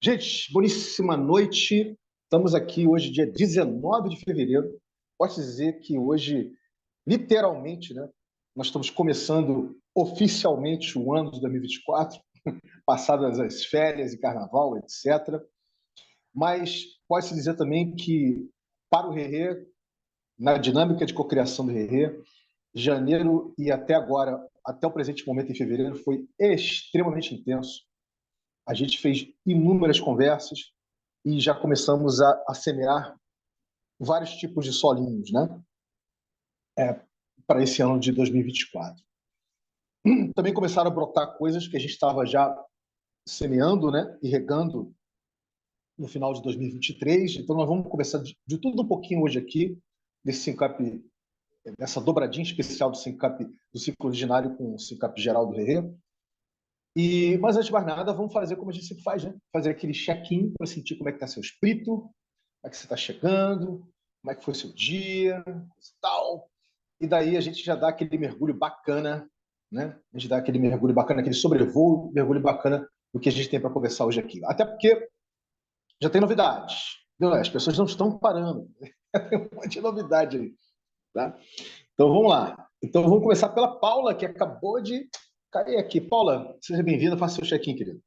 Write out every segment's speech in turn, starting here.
Gente, boníssima noite. Estamos aqui hoje, dia 19 de fevereiro. Posso dizer que hoje, literalmente, né, nós estamos começando oficialmente o ano de 2024, passadas as férias e carnaval, etc. Mas pode-se dizer também que, para o Rerê, na dinâmica de cocriação do Rerê, janeiro e até agora, até o presente momento em fevereiro, foi extremamente intenso. A gente fez inúmeras conversas e já começamos a semear vários tipos de solinhos, né? Para esse ano de 2024. Também começaram a brotar coisas que a gente estava já semeando, né? E regando no final de 2023. Então, nós vamos começar de tudo um pouquinho hoje aqui, desse Syncap, dessa dobradinha especial do Syncap, do ciclo ordinário com o Syncap geral do Rerê. Mas antes de mais nada, vamos fazer como a gente sempre faz, né? Fazer aquele check-in para sentir como é que está seu espírito, como é que você está chegando, como é que foi seu dia, tal. E daí a gente já dá aquele mergulho bacana, né? A gente dá aquele mergulho bacana, aquele sobrevoo, mergulho bacana do que a gente tem para conversar hoje aqui. Até porque já tem novidades, entendeu? As pessoas não estão parando. Tem um monte de novidade aí, tá? Então vamos lá. Então vamos começar pela Paula, que acabou de cair aqui. Paula, seja bem-vinda, faça seu check-in, querido.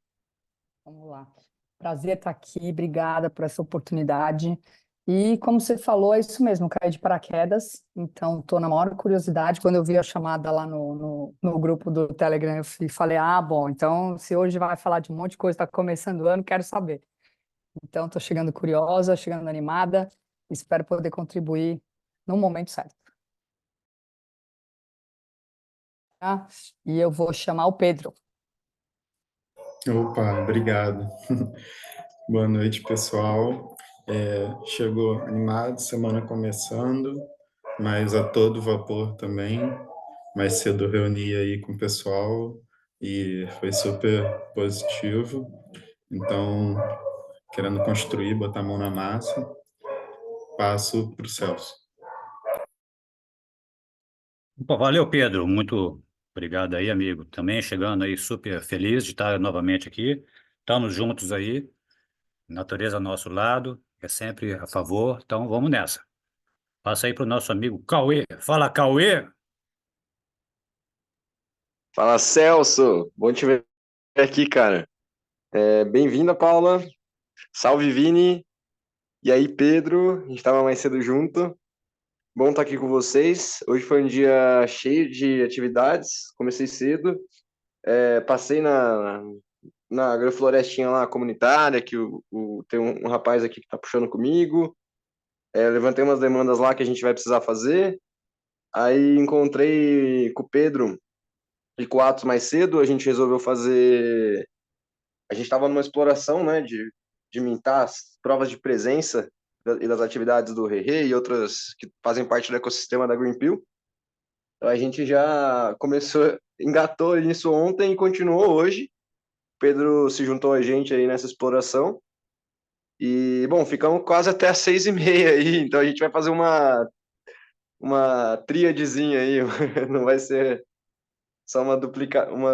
Vamos lá. Prazer estar aqui, obrigada por essa oportunidade. E como você falou, é isso mesmo, caí de paraquedas, então estou na maior curiosidade. Quando eu vi a chamada lá no grupo do Telegram, eu falei, bom, então se hoje vai falar de um monte de coisa, está começando o ano, quero saber. Então estou chegando curiosa, chegando animada, espero poder contribuir no momento certo. Tá? E eu vou chamar o Pedro. Opa, obrigado. Boa noite, pessoal. Chegou animado, semana começando, mas a todo vapor também. Mais cedo reuni aí com o pessoal e foi super positivo. Então, querendo construir, botar a mão na massa, passo para o Celso. Opa, valeu, Pedro. Muito obrigado aí, amigo. Também chegando aí super feliz de estar novamente aqui. Estamos juntos aí. Natureza ao nosso lado, é sempre a favor. Então vamos nessa. Passa aí para o nosso amigo Cauê. Fala, Cauê! Fala, Celso. Bom te ver aqui, cara. Bem-vinda, Paula. Salve, Vini. E aí, Pedro. A gente estava mais cedo junto. Bom estar aqui com vocês. Hoje foi um dia cheio de atividades. Comecei cedo. Passei na agroflorestinha lá comunitária, que tem um rapaz aqui que está puxando comigo. Levantei umas demandas lá que a gente vai precisar fazer. Aí encontrei com o Pedro e com o Atos mais cedo. A gente resolveu fazer. A gente estava numa exploração, né, de mintar as provas de presença e das atividades do Rerê e outras que fazem parte do ecossistema da Greenpeace. Então a gente já engatou nisso ontem e continuou hoje. O Pedro se juntou a gente aí nessa exploração. E, bom, ficamos quase até às 6h30 aí, então a gente vai fazer uma tríadezinha aí, não vai ser só uma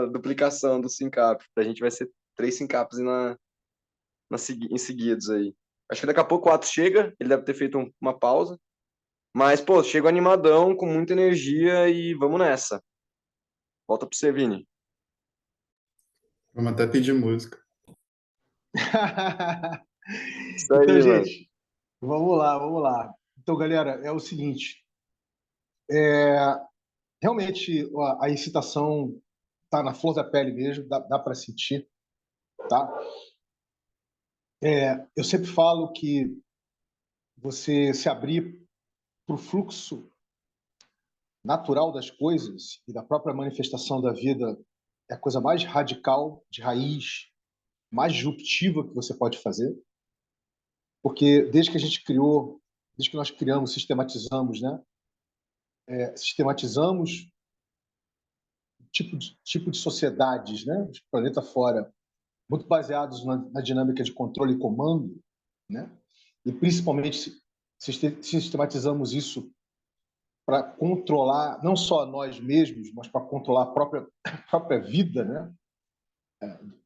duplicação do Syncap. A gente vai ser 3 Syncaps em seguidos aí. Acho que daqui a pouco o Atos chega, ele deve ter feito uma pausa. Mas, pô, chego animadão, com muita energia e vamos nessa. Volta pro você, Vini. Vamos até pedir música. Isso aí, Então, mano. gente, vamos lá. Então, galera, é o seguinte. Realmente, a excitação está na flor da pele mesmo, dá para sentir, tá? Eu sempre falo que você se abrir para o fluxo natural das coisas e da própria manifestação da vida é a coisa mais radical, de raiz, mais disruptiva que você pode fazer. Porque desde que nós criamos, sistematizamos, né? Sistematizamos tipo de sociedades, né? De planeta fora, muito baseados na dinâmica de controle e comando, né? E principalmente sistematizamos isso para controlar não só nós mesmos, mas para controlar a própria vida, né?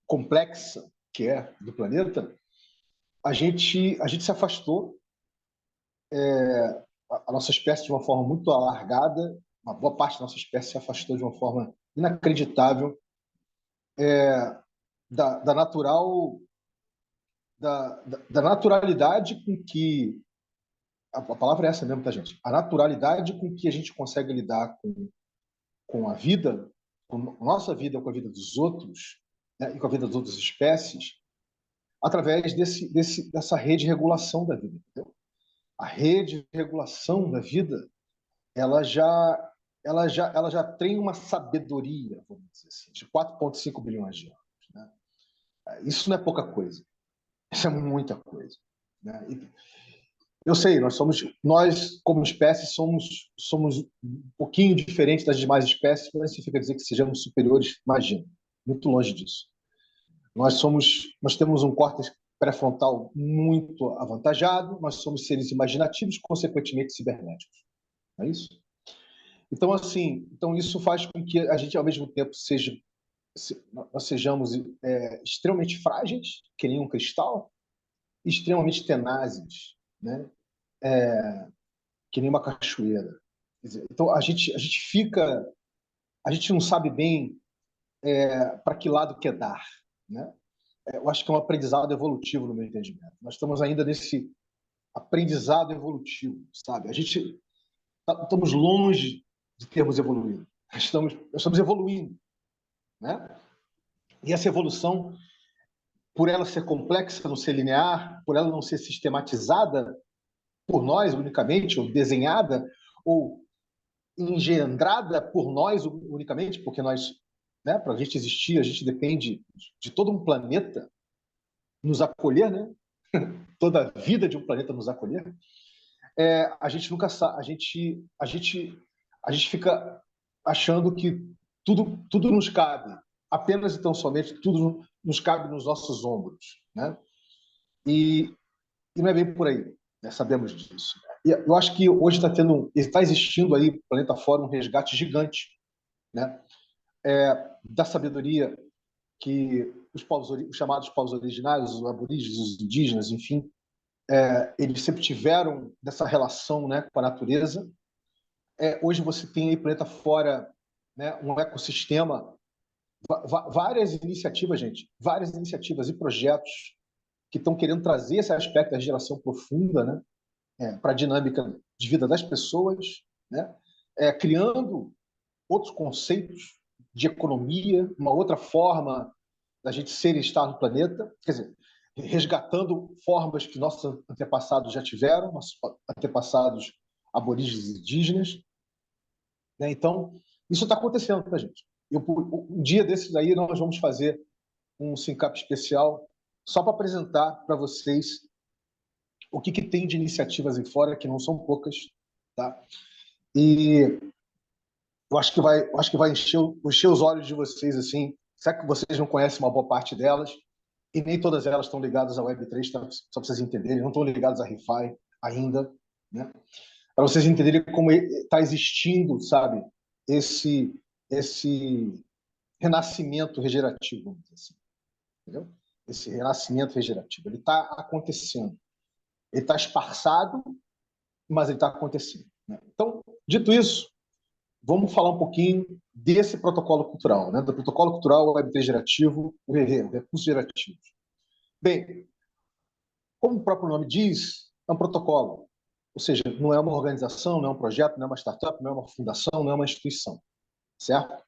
Complexa que é do planeta. a gente se afastou, a nossa espécie de uma forma muito alargada, uma boa parte da nossa espécie se afastou de uma forma inacreditável da natural da naturalidade com que a palavra é essa mesmo, tá, gente? A naturalidade com que a gente consegue lidar com a vida, com a nossa vida, com a vida dos outros, né, e com a vida das outras espécies, através dessa rede de regulação da vida. Entendeu? A rede de regulação da vida, ela já tem uma sabedoria, vamos dizer assim, de 4,5 bilhões de anos. Né? Isso não é pouca coisa. Isso é muita coisa. Né? Eu sei, nós como espécie somos um pouquinho diferentes das demais espécies, mas isso significa dizer que sejamos superiores, imagina, muito longe disso. Nós temos um córtex pré-frontal muito avantajado, nós somos seres imaginativos, consequentemente cibernéticos. Não é isso? Então, assim, isso faz com que a gente, ao mesmo tempo, nós sejamos extremamente frágeis, que nem um cristal, e extremamente tenazes, né? Que nem uma cachoeira. Quer dizer, então, a gente não sabe bem para que lado quer dar, né? Eu acho que é um aprendizado evolutivo no meu entendimento. Nós estamos ainda nesse aprendizado evolutivo, sabe? Estamos longe de termos evoluído. Nós estamos evoluindo, né? E essa evolução, por ela ser complexa, não ser linear, por ela não ser sistematizada por nós unicamente, ou desenhada, ou engendrada por nós unicamente, porque nós, né, para a gente existir, a gente depende de todo um planeta nos acolher, né? Toda a vida de um planeta nos acolher. A gente nunca sabe, a gente fica achando que tudo nos cabe, apenas e tão somente tudo nos cabe nos nossos ombros, né? E não é bem por aí, né? Sabemos disso. E eu acho que hoje está existindo aí, planeta fora, um resgate gigante, né? Da sabedoria que os chamados povos originários, os aborígenes, os indígenas, enfim, eles sempre tiveram dessa relação, né, com a natureza. Hoje você tem aí, planeta fora, né, um ecossistema, várias iniciativas, gente, várias iniciativas e projetos que estão querendo trazer esse aspecto da geração profunda, né, para a dinâmica de vida das pessoas, né, criando outros conceitos de economia, uma outra forma da gente ser e estar no planeta, quer dizer, resgatando formas que nossos antepassados já tiveram, nossos antepassados aborígenes indígenas. Né? Então, isso está acontecendo, tá, gente? Um dia desses aí, nós vamos fazer um SYNCAP especial só para apresentar para vocês o que tem de iniciativas aí fora, que não são poucas, tá? E eu acho que vai encher os olhos de vocês, assim. Será que vocês não conhecem uma boa parte delas? E nem todas elas estão ligadas à Web3, tá? Só para vocês entenderem, não estão ligadas à ReFi ainda, né? Para vocês entenderem como está existindo, sabe, esse renascimento regenerativo, vamos dizer assim, entendeu? Esse renascimento regenerativo, ele está acontecendo. Ele está esparçado, mas ele está acontecendo. Né? Então, dito isso, vamos falar um pouquinho desse protocolo cultural, né? Do protocolo cultural Web3 gerativo, o recursos gerativos. Bem, como o próprio nome diz, é um protocolo. Ou seja, não é uma organização, não é um projeto, não é uma startup, não é uma fundação, não é uma instituição. Certo?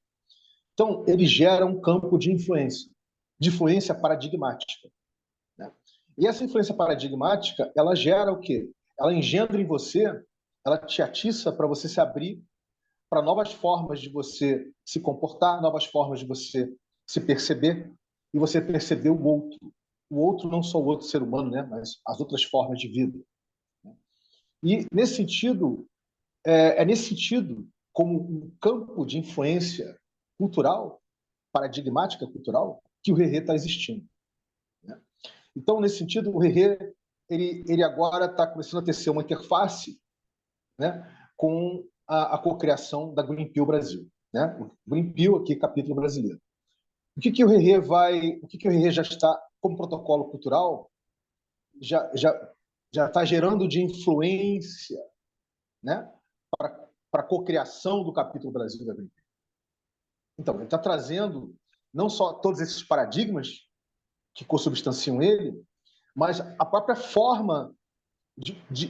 Então, ele gera um campo de influência paradigmática. Né? E essa influência paradigmática, ela gera o quê? Ela engendra em você, ela te atiça para você se abrir para novas formas de você se comportar, novas formas de você se perceber, e você perceber o outro. O outro, não só o outro ser humano, né? Mas as outras formas de vida. E, nesse sentido, nesse sentido, como um campo de influência cultural, paradigmática cultural, que o Rerê está existindo. Né? Então, nesse sentido, o Rerê ele agora está começando a ter uma interface, né, com a cocriação da Green Pill Brasil. Né? O Green Pill, aqui, capítulo brasileiro. O que o Rerê já está como protocolo cultural? já está gerando de influência, né, para a cocriação do capítulo Brasil da Greenpeace. Então, ele está trazendo não só todos esses paradigmas que consubstanciam ele, mas a própria forma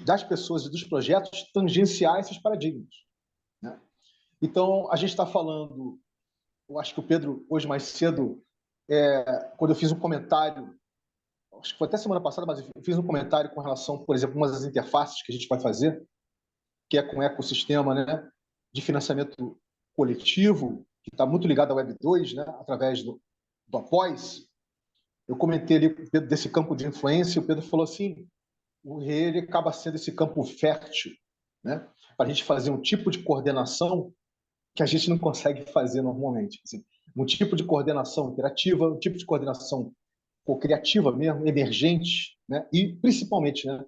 das pessoas e dos projetos tangenciar esses paradigmas, né? Então, a gente está falando, eu acho que o Pedro, hoje mais cedo, quando eu fiz um comentário, acho que foi até semana passada, mas eu fiz um comentário com relação, por exemplo, uma das interfaces que a gente vai fazer, que é com o ecossistema, né, de financiamento coletivo, que está muito ligado à Web 2, né, através do Após. Eu comentei ali desse campo de influência, e o Pedro falou assim, o RE ele acaba sendo esse campo fértil, né, para a gente fazer um tipo de coordenação que a gente não consegue fazer normalmente. Assim, um tipo de coordenação interativa, um tipo de coordenação co-criativa mesmo, emergente, né, e principalmente, né,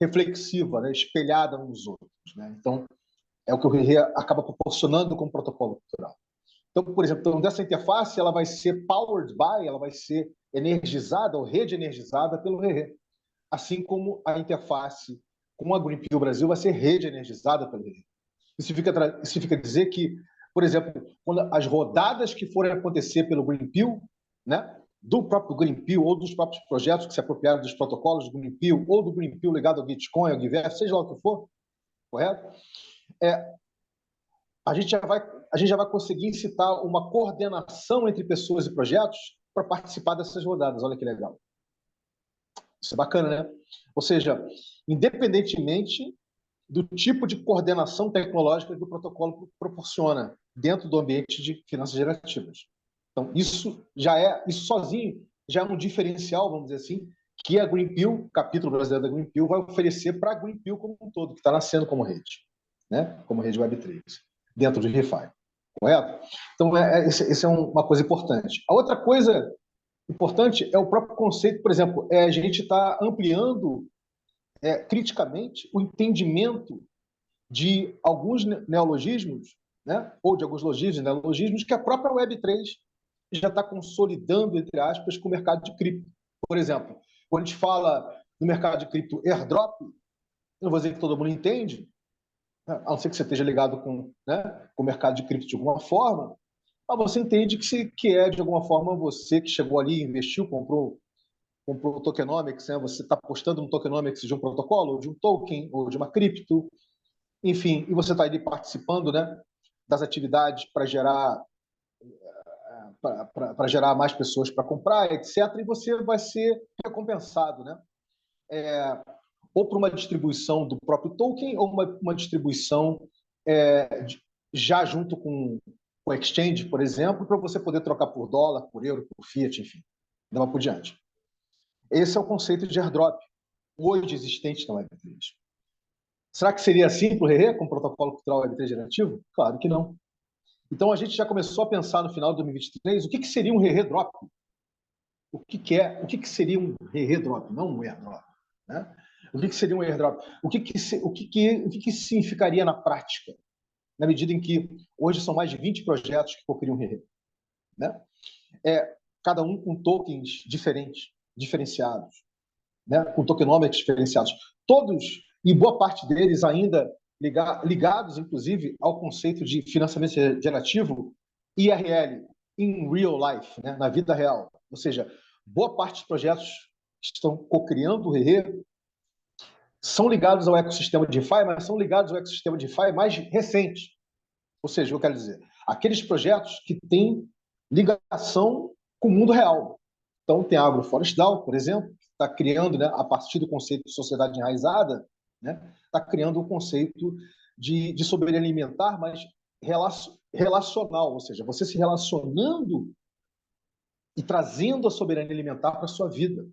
reflexiva, né, espelhada uns nos outros, né? Então, é o que o RE acaba proporcionando com o protocolo cultural. Então, por exemplo, dessa interface, ela vai ser powered by, ela vai ser energizada ou rede energizada pelo RE. Assim como a interface com a Greenpeace Brasil vai ser rede energizada pelo RE. Isso significa dizer que, por exemplo, quando as rodadas que forem acontecer pelo Greenpeace, né, do próprio Greenpeace ou dos próprios projetos que se apropriaram dos protocolos do Greenpeace ou do Greenpeace ligado ao Gitcoin, ao GIVEF, seja lá o que for, correto? A gente já vai conseguir incitar uma coordenação entre pessoas e projetos para participar dessas rodadas. Olha que legal. Isso é bacana, né? Ou seja, independentemente do tipo de coordenação tecnológica que o protocolo proporciona dentro do ambiente de finanças gerativas. Então, isso sozinho já é um diferencial, vamos dizer assim, que a Greenpeace, o capítulo brasileiro da Greenpeace, vai oferecer para a Greenpeace como um todo, que está nascendo como rede, né? Como rede Web3, dentro de ReFi, correto? Então, essa é uma coisa importante. A outra coisa importante é o próprio conceito, por exemplo, a gente está ampliando criticamente o entendimento de alguns neologismos, né? Ou de alguns logismos e neologismos que a própria Web3 já está consolidando, entre aspas, com o mercado de cripto. Por exemplo, quando a gente fala no mercado de cripto airdrop, eu não vou dizer que todo mundo entende, a não ser que você esteja ligado com, né, com o mercado de cripto de alguma forma, mas você entende que é, de alguma forma, você que chegou ali, investiu, comprou o tokenomics, né? Você está apostando no tokenomics de um protocolo, ou de um token, ou de uma cripto, enfim, e você está ali participando, né, das atividades para gerar mais pessoas para comprar, etc., e você vai ser recompensado, né? Ou por uma distribuição do próprio token, ou uma distribuição já junto com o exchange, por exemplo, para você poder trocar por dólar, por euro, por fiat, enfim, daí por diante. Esse é o conceito de airdrop, hoje existente na Web3. Será que seria assim para o RE, com o protocolo cultural Web3 gerativo? Claro que não. Então, a gente já começou a pensar no final de 2023 o que seria um RE drop. O que seria um RE drop, não um airdrop, né? O que seria um airdrop? O que significaria na prática, na medida em que hoje são mais de 20 projetos que cocriam RE, né? Cada um com tokens diferenciados, né? Com tokenomics diferenciados. Todos, e boa parte deles ainda ligados, inclusive, ao conceito de financiamento gerativo, IRL, in real life, né? Na vida real. Ou seja, boa parte dos projetos que estão cocriando o RE são ligados ao ecossistema de DeFi, mas são ligados ao ecossistema de DeFi mais recente. Ou seja, eu quero dizer, aqueles projetos que têm ligação com o mundo real. Então, tem a AgroForestal, por exemplo, que está criando, né, a partir do conceito de sociedade enraizada, né, está criando um conceito de soberania alimentar, mas relacional, ou seja, você se relacionando e trazendo a soberania alimentar para a sua vida,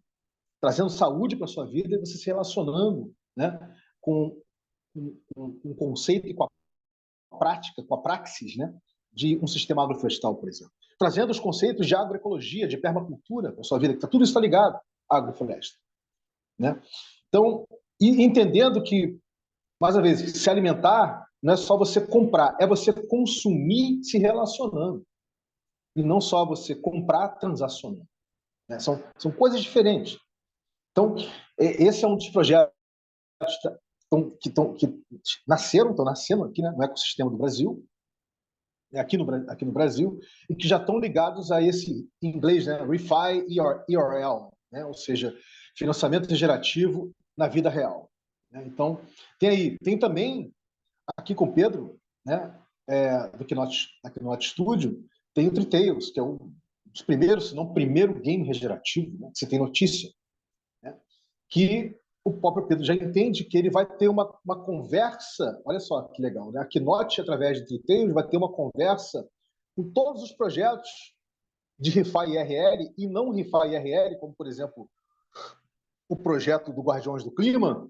trazendo saúde para a sua vida e você se relacionando, né, com um conceito e com a prática, com a praxis, né, de um sistema agroflorestal, por exemplo. Trazendo os conceitos de agroecologia, de permacultura para a sua vida, que tudo isso está ligado à agrofloresta, né? Então, e entendendo que, mais uma vez, se alimentar não é só você comprar, é você consumir se relacionando. E não só você comprar transacionando, né? São coisas diferentes. Então, esse é um dos projetos que estão nascendo aqui, né, no ecossistema do Brasil, aqui no Brasil, e que já estão ligados a esse, em inglês, né, ReFi ERL, né, ou seja, financiamento gerativo na vida real. Né? Então, tem também, aqui com o Pedro, né, do Knot Studio, tem o Tritails, que é um dos primeiros, se não o primeiro game regenerativo, né, que você tem notícia, né, que o próprio Pedro já entende que ele vai ter uma conversa, olha só que legal, né? A Knot, através de Tritails, vai ter uma conversa com todos os projetos de ReFi IRL e não ReFi IRL, como, por exemplo, o projeto do Guardiões do Clima,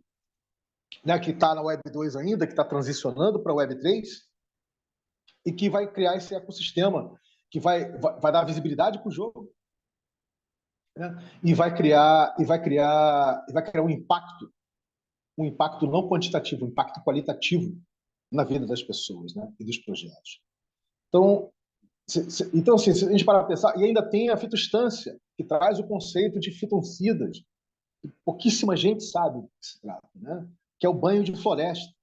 né, que está na Web 2 ainda, que está transicionando para a Web 3, e que vai criar esse ecossistema, que vai dar visibilidade para o jogo, né, e vai criar um impacto não quantitativo, um impacto qualitativo na vida das pessoas, né, e dos projetos. Então, assim, se a gente parar para pensar, e ainda tem a fitostância, que traz o conceito de fitoncidas, que pouquíssima gente sabe do que se trata, né, que é o banho de floresta.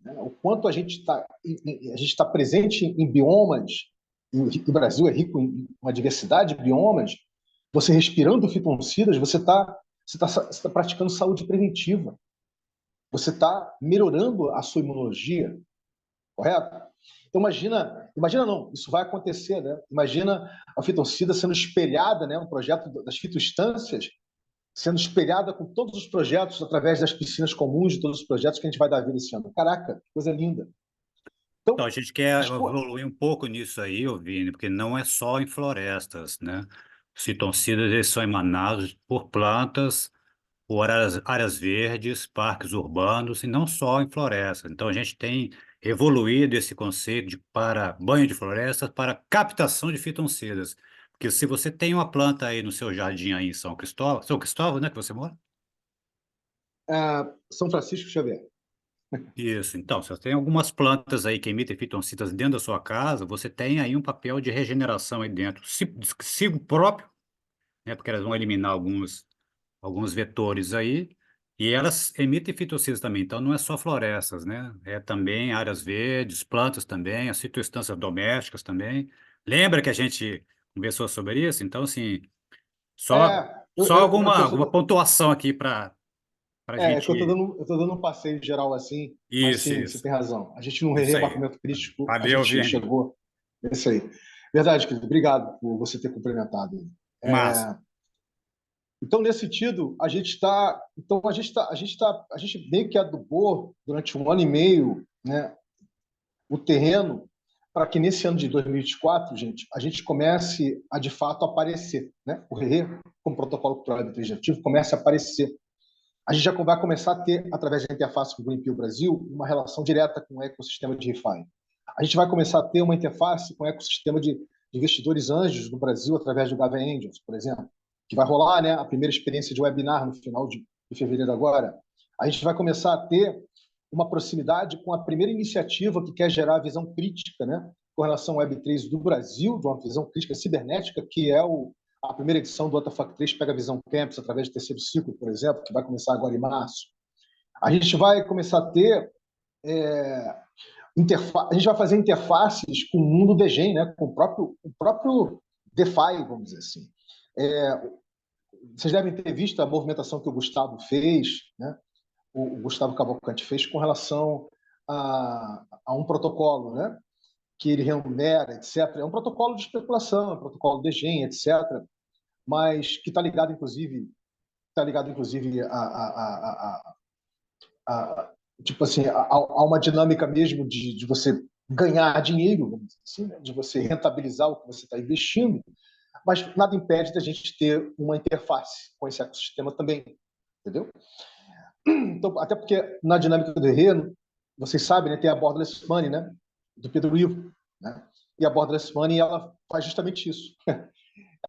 Né, o quanto a gente está presente em biomas, e o Brasil é rico em uma diversidade de biomas, você respirando fitoncidas, você está praticando saúde preventiva. Você está melhorando a sua imunologia, correto? Então, imagina não, isso vai acontecer, né? Imagina a fitoncida sendo espelhada, né? Um projeto das fitoestâncias sendo espelhada com todos os projetos através das piscinas comuns de todos os projetos que a gente vai dar vida esse ano. Caraca, que coisa linda. Então, a gente quer evoluir um pouco nisso aí, ô Vini, porque não é só em florestas, né? Os fitoncidas, eles são emanados por plantas, por áreas verdes, parques urbanos, e não só em florestas. Então, a gente tem evoluído esse conceito para banho de florestas para captação de fitoncidas. Porque se você tem uma planta aí no seu jardim aí em São Cristóvão, né, que você mora? São Francisco Xavier. Isso, então, se você tem algumas plantas aí que emitem fitoncidas dentro da sua casa, você tem aí um papel de regeneração aí dentro, se o próprio, né, porque elas vão eliminar alguns vetores aí, e elas emitem fitocidas também, então não é só florestas, né? É também áreas verdes, plantas também, as fitoestâncias domésticas também. Lembra que a gente conversou sobre isso? Então, assim, só, Eu só alguma tô, pontuação aqui para a que gente. eu tô dando um passeio geral assim, mas Isso, sim, você isso, tem razão. A gente, num isso aí. reabafamento crítico, a Valeu, gente Vini. chegou. É isso aí. Verdade, querido. Obrigado por você ter complementado. Massa. Então, nesse sentido, a gente meio que adubou durante um ano e meio, né, o terreno para que nesse ano de 2024, gente, a gente comece a de fato aparecer, né? O RE, como protocolo cultural representativo, comece a aparecer. A gente já vai começar a ter, através da interface com o Greenpeace Brasil, uma relação direta com o ecossistema de ReFi. A gente vai começar a ter uma interface com o ecossistema de investidores anjos no Brasil, através do Gava Angels, por exemplo, que vai rolar, né, a primeira experiência de webinar no final de fevereiro agora. A gente vai começar a ter uma proximidade com a primeira iniciativa que quer gerar a visão crítica, né, com relação ao Web3 do Brasil, de uma visão crítica cibernética, que é a primeira edição do WTF 3 pega a visão Campus através do terceiro ciclo, por exemplo, que vai começar agora em março. A gente vai começar a ter a gente vai fazer interfaces com o mundo DGEM, né? Com o próprio DeFi, vamos dizer assim. Vocês devem ter visto a movimentação que o Gustavo fez, né? O Gustavo Cavalcante fez com relação a um protocolo, né? Que ele remunera, etc. É um protocolo de especulação, é um protocolo DGEM, etc. Mas que está ligado, inclusive, tipo assim, a uma dinâmica mesmo de você ganhar dinheiro, vamos dizer assim, né? De você rentabilizar o que você está investindo, mas nada impede da gente ter uma interface com esse ecossistema também, entendeu? Então, até porque na dinâmica do terreno, vocês sabem, né, tem a Borderless Money, né, do Pedro Ivo, né? E a Borderless Money, ela faz justamente isso.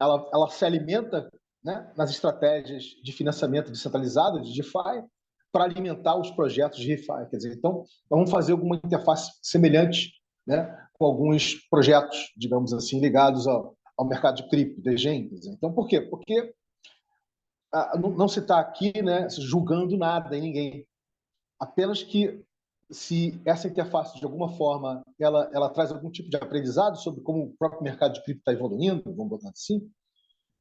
Ela se alimenta, né, nas estratégias de financiamento descentralizado, de DeFi, para alimentar os projetos de ReFi. Quer dizer, então, vamos fazer alguma interface semelhante, né, com alguns projetos, digamos assim, ligados ao mercado de cripto, DGEM. Então, por quê? Porque não se está aqui, né, julgando nada em ninguém. Apenas que se essa interface, de alguma forma, ela traz algum tipo de aprendizado sobre como o próprio mercado de cripto está evoluindo, vamos botar assim,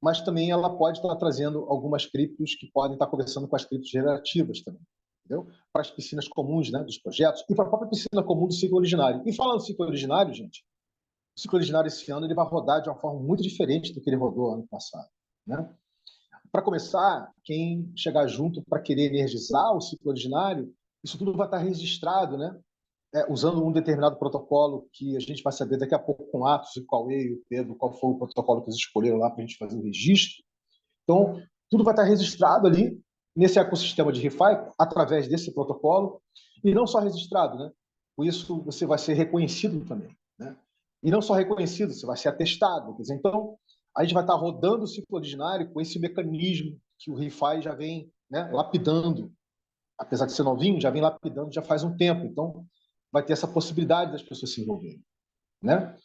mas também ela pode estar trazendo algumas criptos que podem estar conversando com as criptos gerativas também, entendeu? Para as piscinas comuns, né, dos projetos e para a própria piscina comum do ciclo originário. E falando do ciclo originário, gente, o ciclo originário esse ano ele vai rodar de uma forma muito diferente do que ele rodou ano passado, né? Para começar, quem chegar junto para querer energizar o ciclo ordinário, isso tudo vai estar registrado, né? Usando um determinado protocolo que a gente vai saber daqui a pouco com Atos e Cauê e o Pedro qual foi o protocolo que eles escolheram lá para a gente fazer o registro. Então, tudo vai estar registrado ali nesse ecossistema de ReFi através desse protocolo e não só registrado, né? Com isso, você vai ser reconhecido também, né? E não só reconhecido, você vai ser atestado. Quer dizer, então, a gente vai estar rodando o ciclo ordinário com esse mecanismo que o ReFi já vem, né, lapidando, apesar de ser novinho, já vem lapidando já faz um tempo. Então, vai ter essa possibilidade das pessoas se envolverem, né?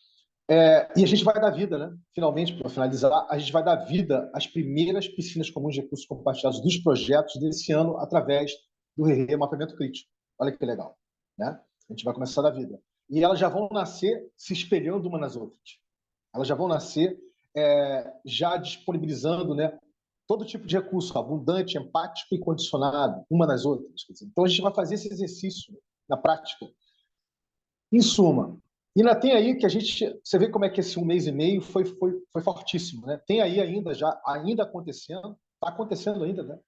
E a gente vai dar vida, né? Finalmente, para finalizar, a gente vai dar vida às primeiras piscinas comuns de recursos compartilhados dos projetos desse ano através do RE Mapeamento Crítico. Olha que legal, né? A gente vai começar a dar vida. E elas já vão nascer se espelhando uma nas outras. Elas já vão nascer já disponibilizando, né, todo tipo de recurso, abundante, empático e condicionado, uma nas outras. Então, a gente vai fazer esse exercício na prática. Em suma, ainda tem aí que a gente... Você vê como é que esse 1 mês e meio foi fortíssimo, né? Tem aí ainda acontecendo, está acontecendo ainda, né?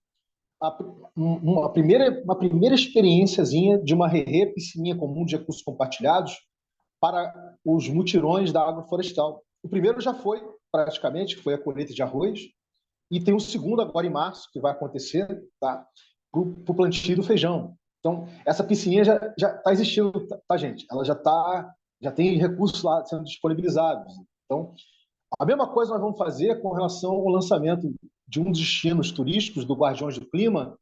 Uma primeira experiênciazinha de uma piscininha comum de recursos compartilhados para os mutirões da agroflorestal. O primeiro já foi, praticamente, que foi a colheita de arroz, e tem o segundo agora em março, que vai acontecer, tá? Para o plantio do feijão. Então, essa piscininha já está existindo, tá, gente? Ela já tem recursos lá sendo disponibilizados. Então, a mesma coisa nós vamos fazer com relação ao lançamento de um dos destinos turísticos do Guardiões do Clima,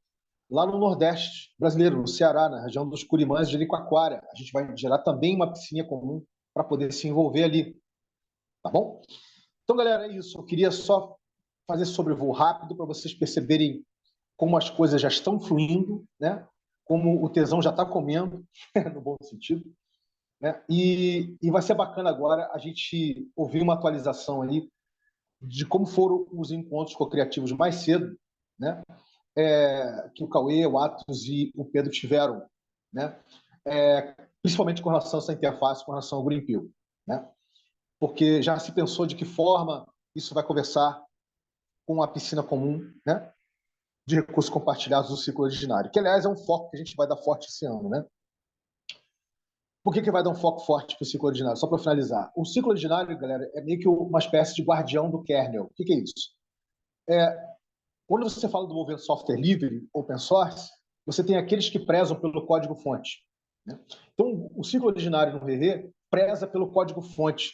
lá no Nordeste brasileiro, no Ceará, na região dos Curimãs de Jericoacoara. A gente vai gerar também uma piscininha comum para poder se envolver ali. Tá bom? Então, galera, é isso. Eu queria só fazer sobrevoo rápido para vocês perceberem como as coisas já estão fluindo, né? Como o tesão já está comendo, no bom sentido. Né? E vai ser bacana agora a gente ouvir uma atualização aí de como foram os encontros co-criativos mais cedo, né? Que o Cauê, o Atos e o Pedro tiveram, né? Principalmente com relação a essa interface, com relação ao Greenpeace, né? Porque já se pensou de que forma isso vai conversar com a piscina comum, né, de recursos compartilhados do ciclo originário, que, aliás, é um foco que a gente vai dar forte esse ano, né? Por que vai dar um foco forte para o ciclo originário? Só para finalizar. O ciclo originário, galera, é meio que uma espécie de guardião do kernel. O que é isso? Quando você fala do movimento software livre, open source, você tem aqueles que prezam pelo código-fonte, né? Então, o ciclo originário no RE preza pelo código-fonte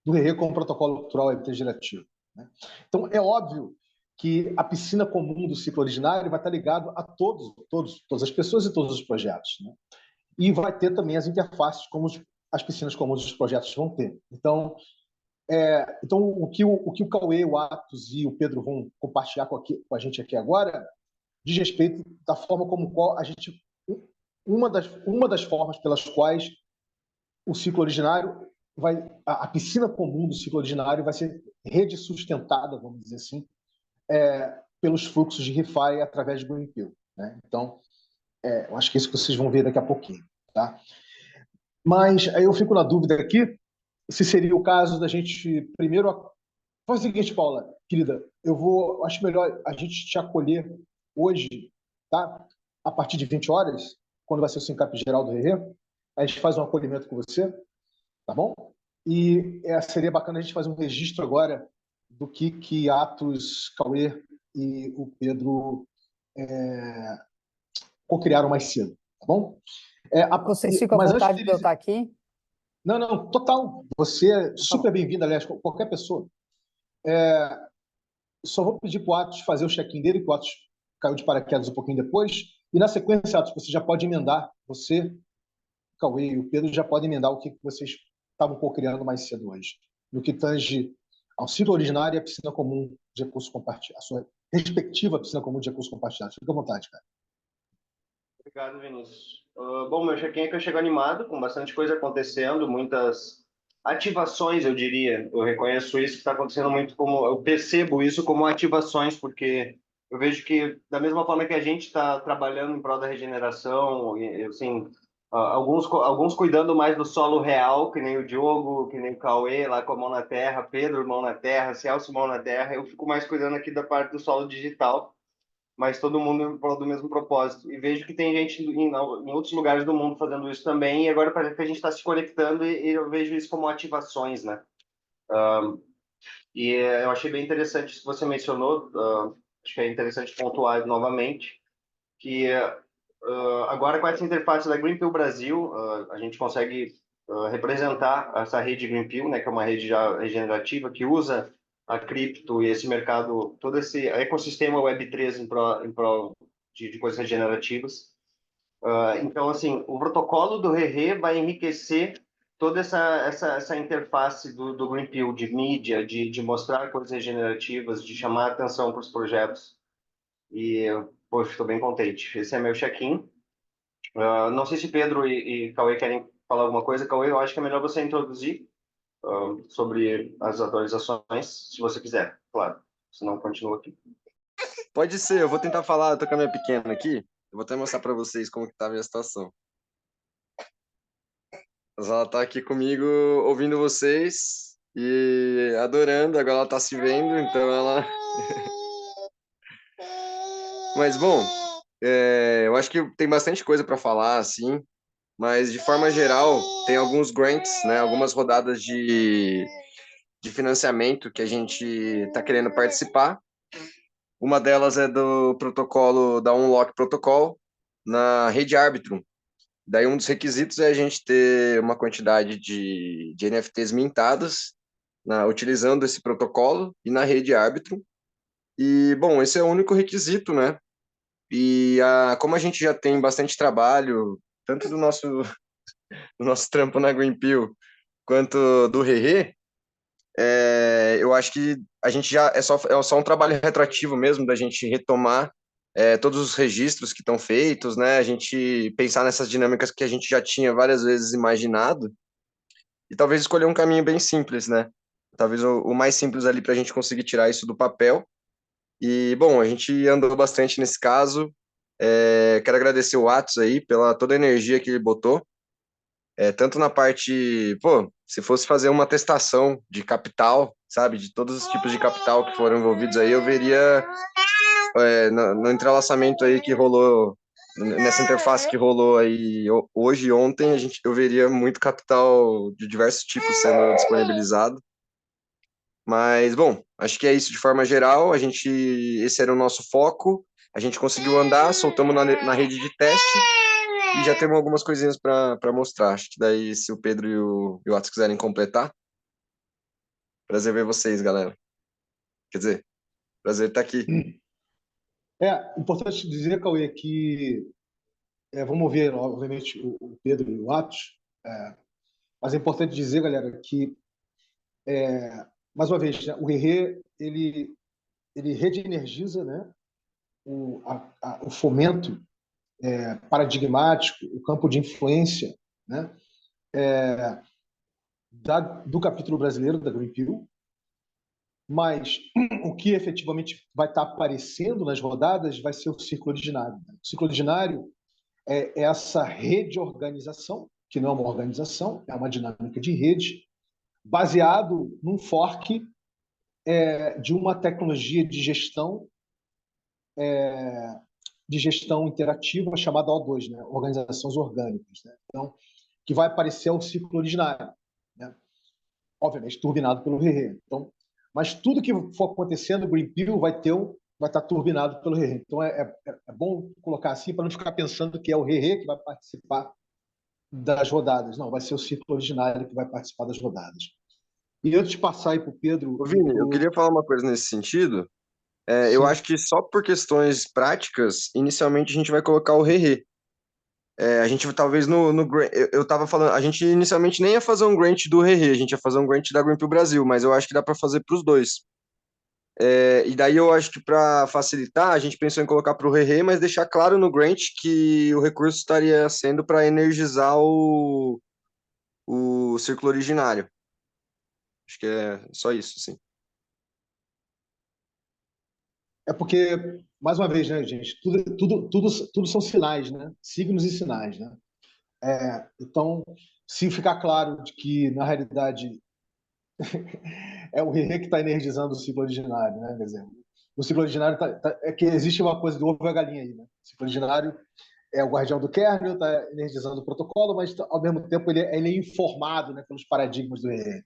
do RE como protocolo cultural intergerativo, né? Então, é óbvio que a piscina comum do ciclo originário vai estar ligado a todas as pessoas e todos os projetos, né? E vai ter também as interfaces como as piscinas comuns dos projetos vão ter. Então, o que o Cauê, o Atos e o Pedro vão compartilhar com a gente aqui agora diz respeito da forma como a gente... Uma das formas pelas quais o ciclo originário a piscina comum do ciclo originário vai ser rede sustentada, vamos dizer assim, pelos fluxos de ReFi através de Greenpeace, né? Então, eu acho que é isso que vocês vão ver daqui a pouquinho, tá? Mas aí eu fico na dúvida aqui se seria o caso da gente primeiro... Faz o seguinte, Paula, querida, acho melhor a gente te acolher hoje, tá? A partir de 20 horas, quando vai ser o Sincap geral do RE, a gente faz um acolhimento com você, tá bom? E seria bacana a gente fazer um registro agora do que Atos, Cauê e o Pedro co-criaram mais cedo, tá bom? Vocês ficam à Mas antes vontade de eu estar aqui? Não, total. Você é super bem-vindo, aliás, qualquer pessoa. Só vou pedir para o Atos fazer o check-in dele, que o Atos caiu de paraquedas um pouquinho depois. E na sequência, Atos, você já pode emendar. Você, o Cauê e o Pedro já podem emendar o que vocês estavam co-criando mais cedo hoje. No que tange ao ciclo originário e à piscina comum de recursos compartilhados, a sua respectiva piscina comum de recursos compartilhados. Fica à vontade, cara. Obrigado, Vinícius. Bom, meu check-in é que eu chego animado, com bastante coisa acontecendo, muitas ativações, eu diria. Eu reconheço isso que está acontecendo muito como... Eu percebo isso como ativações, porque eu vejo que, da mesma forma que a gente está trabalhando em prol da regeneração, assim, alguns cuidando mais do solo real, que nem o Diogo, que nem o Cauê, lá com a mão na terra, Pedro, mão na terra, Celso, mão na terra. Eu fico mais cuidando aqui da parte do solo digital, mas todo mundo em prol do mesmo propósito. E vejo que tem gente em outros lugares do mundo fazendo isso também, e agora parece que a gente está se conectando e eu vejo isso como ativações, né? Eu achei bem interessante isso que você mencionou, acho que é interessante pontuar novamente, que agora com essa interface da Greenpeal Brasil, a gente consegue representar essa rede Greenpeal, né, que é uma rede já regenerativa, que usa a cripto e esse mercado, todo esse ecossistema Web3 em prol de coisas regenerativas. Então, assim, o protocolo do ReRe vai enriquecer toda essa interface do Greenpeal, de mídia, de mostrar coisas regenerativas, de chamar atenção para os projetos. E, poxa, estou bem contente. Esse é meu check-in. Não sei se Pedro e Cauê querem falar alguma coisa. Cauê, eu acho que é melhor você introduzir sobre as atualizações, se você quiser, claro. Senão, continua aqui. Pode ser, eu vou tentar falar, eu tô com a minha pequena aqui. Eu vou até mostrar para vocês como que tá a minha situação. Mas ela tá aqui comigo, ouvindo vocês e adorando. Agora ela tá se vendo, então ela... Mas, bom, eu acho que tem bastante coisa para falar, assim. Mas, de forma geral, tem alguns grants, né? Algumas rodadas de financiamento que a gente está querendo participar. Uma delas é do protocolo, da Unlock Protocol, na rede Arbitrum. Daí um dos requisitos é a gente ter uma quantidade de NFTs mintadas, utilizando esse protocolo e na rede Arbitrum. E, bom, esse é o único requisito, né? E como a gente já tem bastante trabalho, tanto do nosso trampo na Greenpeal, quanto do ReRe, eu acho que a gente já é só um trabalho retroativo mesmo, da gente retomar todos os registros que estão feitos, né? A gente pensar nessas dinâmicas que a gente já tinha várias vezes imaginado e talvez escolher um caminho bem simples, né? Talvez o mais simples ali para a gente conseguir tirar isso do papel. E, bom, a gente andou bastante nesse caso. Quero agradecer o Atos aí pela toda a energia que ele botou. Tanto na parte, pô, se fosse fazer uma testação de capital, sabe, de todos os tipos de capital que foram envolvidos aí, eu veria no entrelaçamento aí que rolou, nessa interface que rolou aí hoje e ontem, eu veria muito capital de diversos tipos sendo disponibilizado. Mas, bom, acho que é isso de forma geral. Esse era o nosso foco. A gente conseguiu andar, soltamos na rede de teste e já temos algumas coisinhas para mostrar. Acho que daí, se o Pedro e o Atos quiserem completar, prazer ver vocês, galera. Quer dizer, prazer estar aqui. Importante dizer, Cauê, que vamos ver, obviamente, o Pedro e o Atos, mas é importante dizer, galera, que, mais uma vez, né, o ReRe, ele reenergiza, né, o fomento paradigmático, o campo de influência, né, do capítulo brasileiro da Greenpeal, mas o que efetivamente vai estar aparecendo nas rodadas vai ser o ciclo ordinário. O ciclo ordinário é essa rede organização, que não é uma organização, é uma dinâmica de rede, baseado num fork de uma tecnologia de gestão interativa chamada O2, né? Organizações orgânicas. Né? Então, que vai aparecer o ciclo ordinário, né? Obviamente turbinado pelo ReRe. Então, mas tudo que for acontecendo, o Greenpeal vai estar turbinado pelo ReRe. Então, é bom colocar assim para não ficar pensando que é o ReRe que vai participar das rodadas. Não, vai ser o ciclo ordinário que vai participar das rodadas. E antes de passar aí para o Pedro... Ô, Vini, eu queria falar uma coisa nesse sentido. Eu acho que só por questões práticas, inicialmente a gente vai colocar o ReRe. A gente talvez eu estava falando, a gente inicialmente nem ia fazer um grant do ReRe, a gente ia fazer um grant da Greenpeal Brasil, mas eu acho que dá para fazer para os dois. E daí eu acho que para facilitar, a gente pensou em colocar para o Rerê, mas deixar claro no grant que o recurso estaria sendo para energizar o círculo originário. Acho que é só isso, sim. É porque, mais uma vez, né, gente, tudo são sinais, né? Signos e sinais, né? Então, se ficar claro de que, na realidade, é o Rerê que está energizando o ciclo originário, né? Quer dizer, o ciclo originário é que existe uma coisa do ovo e a galinha aí, né? O ciclo originário é o guardião do kernel, está energizando o protocolo, mas ao mesmo tempo ele é informado, né, pelos paradigmas do Rerê.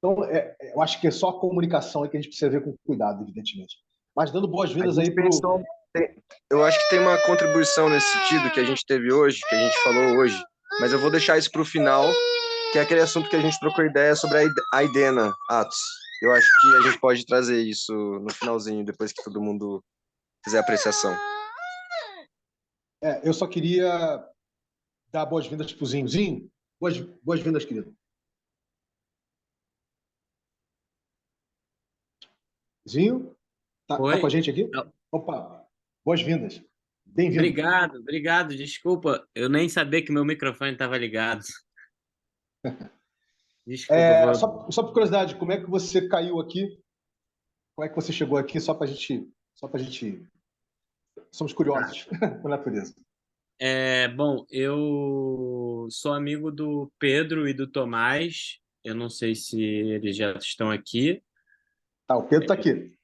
Eu acho que é só a comunicação aí que a gente precisa ver com cuidado, evidentemente. Mas dando A boas-vindas gente aí para o. pensou, eu acho que tem uma contribuição nesse sentido que a gente teve hoje, que a gente falou hoje, mas eu vou deixar isso para o final, que é aquele assunto que a gente trocou ideia sobre a Idena, Atos. Eu acho que a gente pode trazer isso no finalzinho, depois que todo mundo fizer a apreciação. Eu só queria dar boas-vindas para o Zinho. Zinho, boas-vindas, querido. Zinho, tá com a Oi? gente aqui? Não. Opa, boas-vindas. Bem-vindo. Obrigado, desculpa. Eu nem sabia que meu microfone estava ligado. Desculpa, Só por curiosidade, como é que você caiu aqui? Como é que você chegou aqui? Só para gente. Somos curiosos por natureza. Bom, eu sou amigo do Pedro e do Tomás. Eu não sei se eles já estão aqui. Tá, o Pedro está aqui.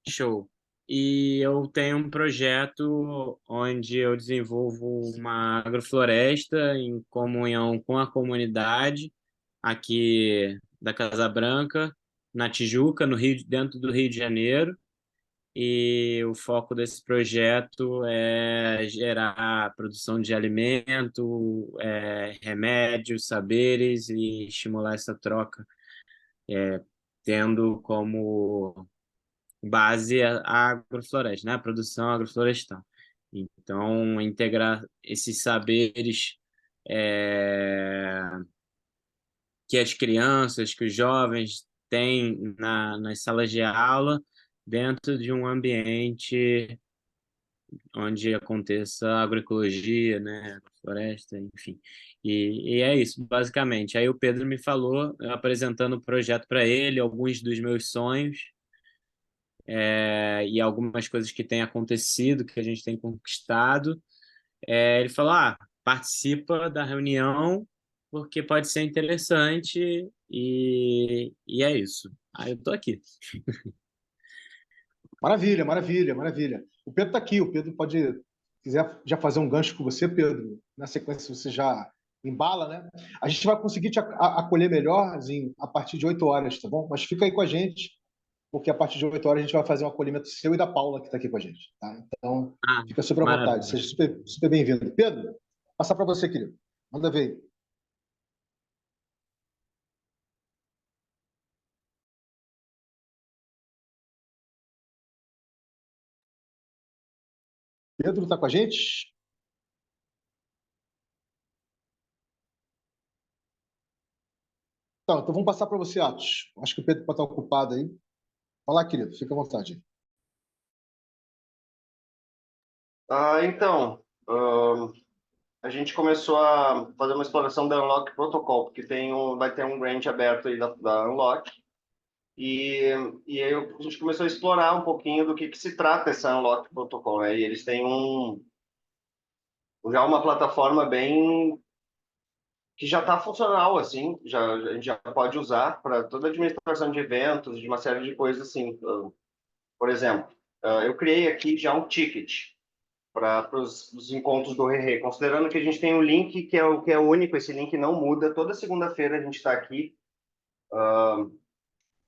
Show. E eu tenho um projeto onde eu desenvolvo uma agrofloresta em comunhão com a comunidade aqui da Casa Branca, na Tijuca, no Rio, dentro do Rio de Janeiro. E o foco desse projeto é gerar produção de alimento, remédios, saberes e estimular essa troca, tendo como base a agrofloresta, né? A produção agroflorestal. Então, integrar esses saberes que as crianças, que os jovens têm nas salas de aula, dentro de um ambiente onde aconteça agroecologia, né, floresta, enfim. E é isso, basicamente. Aí o Pedro me falou, eu apresentando o projeto para ele, alguns dos meus sonhos, e algumas coisas que têm acontecido, que a gente tem conquistado. Ele falou, participa da reunião, porque pode ser interessante, e é isso. Aí eu tô aqui. Maravilha, maravilha, maravilha. O Pedro está aqui. O Pedro pode, se quiser já fazer um gancho com você, Pedro. Na sequência você já embala, né? A gente vai conseguir te acolher melhor, Zinho, a partir de 8 horas, tá bom? Mas fica aí com a gente, porque a partir de 8 horas a gente vai fazer um acolhimento seu e da Paula, que está aqui com a gente, tá? Então, fica super à vontade. Maravilha. Seja super, super bem-vindo. Pedro, passar para você, querido. Manda ver. Pedro está com a gente? Então vamos passar para você, Atos. Acho que o Pedro pode estar ocupado aí. Fala, querido, fica à vontade. Então, a gente começou a fazer uma exploração da Unlock Protocol, porque vai ter um grant aberto aí da Unlock, e aí a gente começou a explorar um pouquinho do que se trata essa Unlock Protocol, né? E eles têm já uma plataforma bem que já está funcional, assim, a gente já pode usar para toda a administração de eventos, de uma série de coisas assim. Por exemplo, eu criei aqui já um ticket para os encontros do Rerê, considerando que a gente tem um link que é único, esse link não muda. Toda segunda-feira a gente está aqui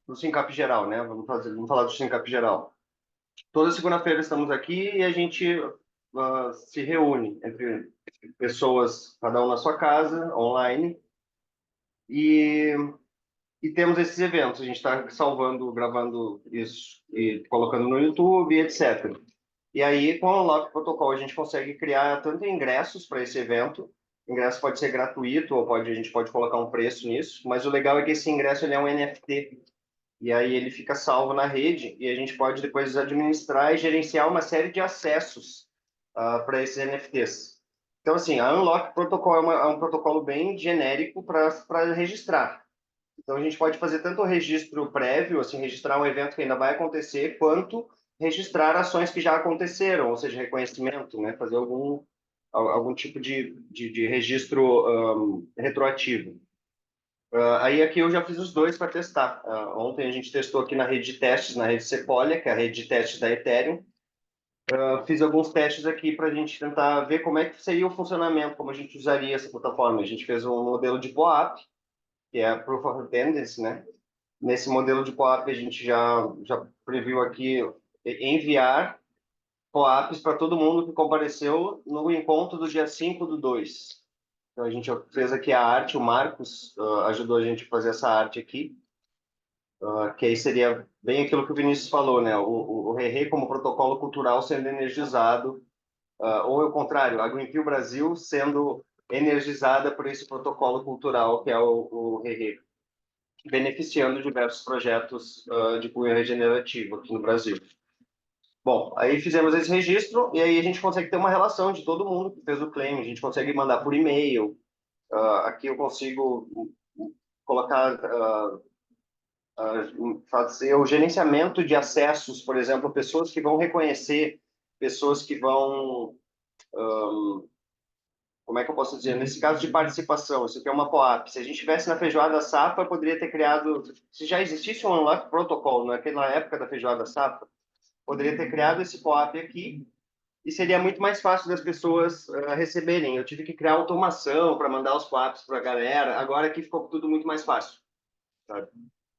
no Sincap Geral, né? Vamos falar do Sincap Geral. Toda segunda-feira estamos aqui e a gente se reúne entre pessoas, cada um na sua casa, online, e, e temos esses eventos. A gente está salvando, gravando isso e colocando no YouTube, etc. E aí, com o Unlock Protocol, a gente consegue criar tanto ingressos para esse evento. O ingresso pode ser gratuito ou a gente pode colocar um preço nisso, mas o legal é que esse ingresso ele é um NFT. E aí ele fica salvo na rede e a gente pode depois administrar e gerenciar uma série de acessos para esses NFTs. Então, assim, a Unlock Protocol é um protocolo bem genérico para registrar. Então, a gente pode fazer tanto o registro prévio, assim, registrar um evento que ainda vai acontecer, quanto registrar ações que já aconteceram, ou seja, reconhecimento, né? Fazer algum tipo de registro retroativo. Aí aqui eu já fiz os dois para testar. Ontem a gente testou aqui na rede de testes, na rede Sequoia, que é a rede de testes da Ethereum. Fiz alguns testes aqui para a gente tentar ver como é que seria o funcionamento, como a gente usaria essa plataforma. A gente fez um modelo de POAP, que é a Proof of Attendance, né? Nesse modelo de POAP a gente já previu aqui enviar POAPs para todo mundo que compareceu no encontro do dia 5/2. Então a gente fez aqui a arte, o Marcos ajudou a gente a fazer essa arte aqui, que aí seria bem aquilo que o Vinícius falou, né? O Rerê como protocolo cultural sendo energizado, ou ao contrário, a Greenpeace Brasil sendo energizada por esse protocolo cultural que é o Rerê, beneficiando diversos projetos de cunho regenerativo aqui no Brasil. Bom, aí fizemos esse registro e aí a gente consegue ter uma relação de todo mundo que fez o claim, a gente consegue mandar por e-mail. Aqui eu consigo colocar, fazer o gerenciamento de acessos, por exemplo, pessoas que vão reconhecer, pessoas que vão, como é que eu posso dizer, nesse caso de participação, isso aqui é uma POAP. Se a gente tivesse na feijoada Safra, poderia ter criado, se já existisse um Unlock Protocol naquela época da feijoada Safra, poderia ter criado esse POAP aqui e seria muito mais fácil das pessoas receberem. Eu tive que criar automação para mandar os POAPs para a galera, agora aqui ficou tudo muito mais fácil, sabe?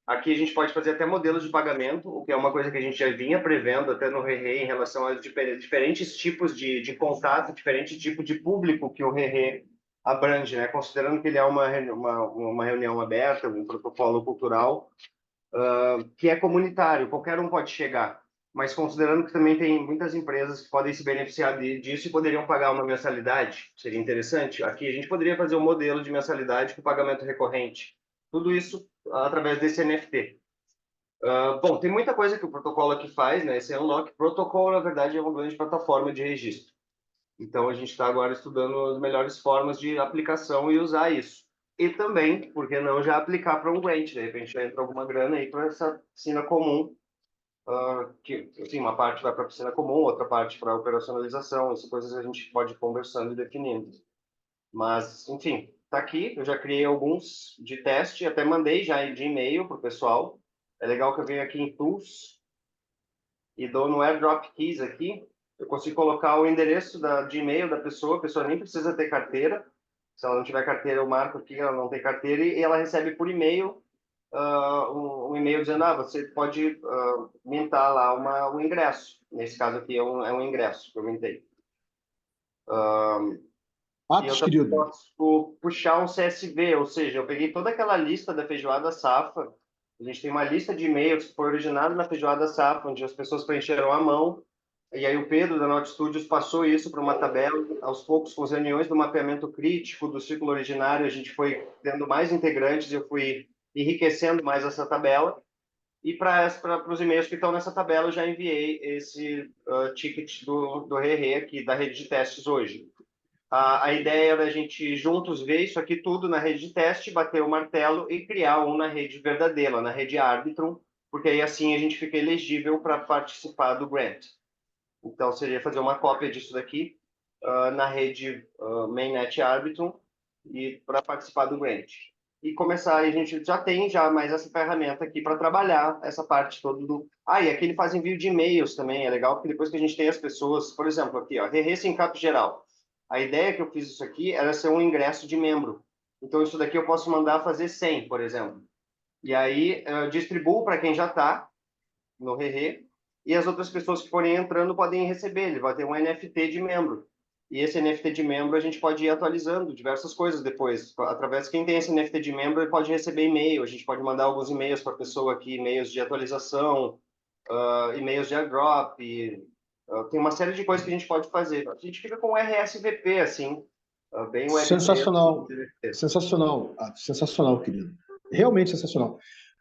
Aqui a gente pode fazer até modelos de pagamento, o que é uma coisa que a gente já vinha prevendo até no Rerê em relação a diferentes tipos de contato, diferente tipo de público que o Rerê abrange, né? Considerando que ele é uma reunião aberta, um protocolo cultural, que é comunitário, qualquer um pode chegar. Mas considerando que também tem muitas empresas que podem se beneficiar disso e poderiam pagar uma mensalidade, seria interessante. Aqui a gente poderia fazer um modelo de mensalidade com pagamento recorrente. Tudo isso através desse NFT. Bom, tem muita coisa que o protocolo aqui faz, né? Esse Unlock Protocol, na verdade, é uma grande plataforma de registro. Então, a gente está agora estudando as melhores formas de aplicação e usar isso. E também, por que não, já aplicar para um grant? De repente, já entra alguma grana aí para essa piscina comum, que, assim, uma parte vai para a piscina comum, outra parte para a operacionalização, essas coisas a gente pode ir conversando e definindo. Mas, enfim, tá aqui, eu já criei alguns de teste, até mandei já de e-mail para o pessoal. É legal que eu venho aqui em Tools e dou no AirDrop Keys aqui. Eu consigo colocar o endereço de e-mail da pessoa, a pessoa nem precisa ter carteira. Se ela não tiver carteira, eu marco aqui, ela não tem carteira, e ela recebe por e-mail um e-mail dizendo, você pode mintar lá um ingresso. Nesse caso aqui é um ingresso que eu mintei. E eu também querido. posso puxar um CSV, ou seja, eu peguei toda aquela lista da feijoada Safra. A gente tem uma lista de e-mails que foi originada na feijoada Safra, onde as pessoas preencheram à mão. E aí o Pedro, da Naught Studios, passou isso para uma tabela. Aos poucos, com as reuniões do mapeamento crítico do ciclo originário, a gente foi tendo mais integrantes, eu fui enriquecendo mais essa tabela. E para os e-mails que estão nessa tabela, eu já enviei esse ticket do Rerê aqui, da rede de testes hoje. A ideia era a gente juntos ver isso aqui tudo na rede de teste, bater o martelo e criar um na rede verdadeira, na rede Arbitrum, porque aí assim a gente fica elegível para participar do grant. Então seria fazer uma cópia disso daqui na rede Mainnet Arbitrum e para participar do grant. E começar, a gente já tem mais essa ferramenta aqui para trabalhar essa parte toda do... e aqui ele faz envio de e-mails também, é legal, porque depois que a gente tem as pessoas, por exemplo, aqui, Rerê Sincap Geral. A ideia que eu fiz isso aqui era ser um ingresso de membro. Então, isso daqui eu posso mandar fazer 100, por exemplo. E aí, eu distribuo para quem já está no Rerê, e as outras pessoas que forem entrando podem receber. Ele vai ter um NFT de membro. E esse NFT de membro a gente pode ir atualizando diversas coisas depois. Através de quem tem esse NFT de membro, ele pode receber e-mail. A gente pode mandar alguns e-mails para a pessoa aqui, e-mails de atualização, e-mails de airdrop, tem uma série de coisas que a gente pode fazer. A gente fica com o RSVP, assim, bem web. Sensacional. Sensacional, sensacional, querido. Realmente sensacional.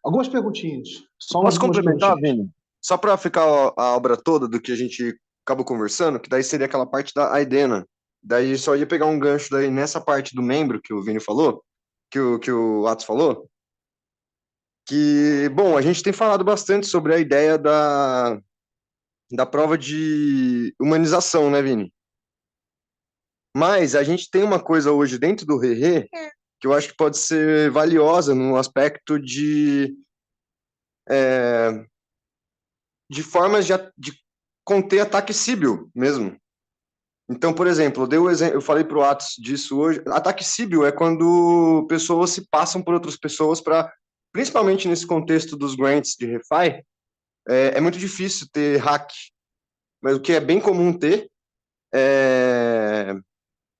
Algumas perguntinhas. Só Posso algumas complementar, perguntinhas. Vini? Só para ficar a obra toda do que a gente acabou conversando, que daí seria aquela parte da Aidena. Daí só ia pegar um gancho daí nessa parte do membro que o Vini falou, que o Atos falou, que, bom, a gente tem falado bastante sobre a ideia da prova de humanização, né, Vini? Mas a gente tem uma coisa hoje dentro do Rerê que eu acho que pode ser valiosa no aspecto de formas de conter ataque síbil mesmo. Então, por exemplo, eu falei para o Atos disso hoje. Ataque síbil é quando pessoas se passam por outras pessoas para, principalmente nesse contexto dos grants de refi, é muito difícil ter hack. Mas o que é bem comum ter é